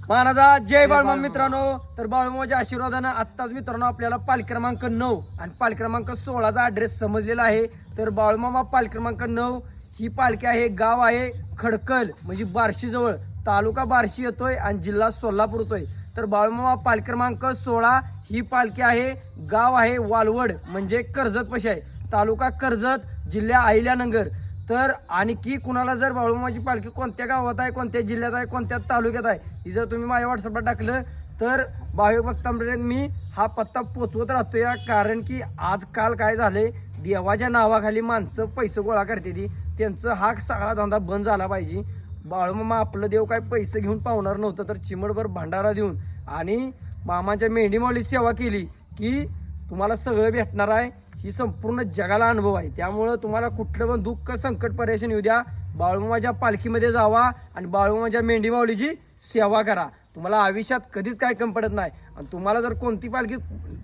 महाराजा जय बाळूमामा मित्रांनो. तर बाळूमामाच्या आशीर्वादानं आत्ताच मित्रांनो आपल्याला पालखी क्रमांक 9 आणि पालखी क्रमांक 16चा ॲड्रेस समजलेला आहे. तर बाळूमामा पालखी क्रमांक 9 ही पालखी आहे, गाव आहे खडकल म्हणजे बार्शी जवळ, तालुका बार्शी येतोय आणि जिल्हा सोलापूर येतोय. तर बाळूमामा पालखी क्रमांक 16 ही पालखी आहे, गाव आहे वालवड म्हणजे कर्जत पशी आहे, तालुका कर्जत, जिल्हा अहिल्यानगर. तर आणखी कुणाला जर बाळूमामाची पालखी कोणत्या गावात आहे, कोणत्या जिल्ह्यात आहे, कोणत्या तालुक्यात आहे, ही जर तुम्ही माझ्या व्हॉट्सअपला टाकलं तर भाविक भक्तांपर्यंत मी हा पत्ता पोचवत राहतो या. कारण की आजकाल काय झालंय, देवाच्या नावाखाली माणसं पैसे गोळा करते ती, त्यांचं हा सगळा धंदा बंद झाला पाहिजे. बाळूमामा आपलं देव काय पैसे घेऊन पावणार नव्हतं, तर चिमडभर भंडारा देऊन आणि मामाच्या मेंढी माऊली सेवा केली की तुम्हाला सगळं भेटणार आहे. ही संपूर्ण जगाला अनुभव आहे. त्यामुळं तुम्हाला कुठलं पण दुःख संकट परेशान येऊ द्या, बाळूमामाच्या पालखीमध्ये जावा आणि बाळूमामाच्या मेंढी माऊलीची सेवा करा. तुम्हाला आयुष्यात कधीच काय कमी पडत नाही. आणि तुम्हाला जर कोणती पालखी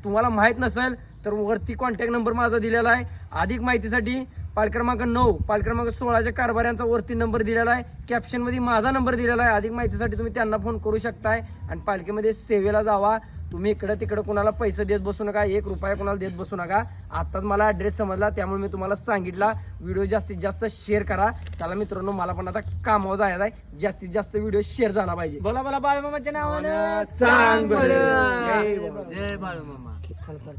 तुम्हाला माहीत नसेल तर वरती कॉन्टॅक्ट नंबर माझा दिलेला आहे. अधिक माहितीसाठी पालखी क्रमांक 9 पालखी क्रमांक 16च्या कारभाऱ्यांचा वरती नंबर दिलेला आहे, कॅप्शनमध्ये माझा नंबर दिलेला आहे. अधिक माहितीसाठी तुम्ही त्यांना फोन करू शकताय आणि पालखीमध्ये सेवेला जावा. तुम्ही इकडं तिकडं कुणाला पैसे देत बसू नका, 1 रुपया कुणाला देत बसू नका. आत्ताच मला ॲड्रेस समजला त्यामुळे मी तुम्हाला सांगितला. व्हिडिओ जास्तीत जास्त शेअर करा. चला मित्रांनो, मला पण आता कामावर जायचं आहे, जास्तीत जास्त व्हिडिओ शेअर झाला पाहिजे. बोला बोला बाळूमामाच्या नावानं चांग भलं. जय बाळूमामा. चल चल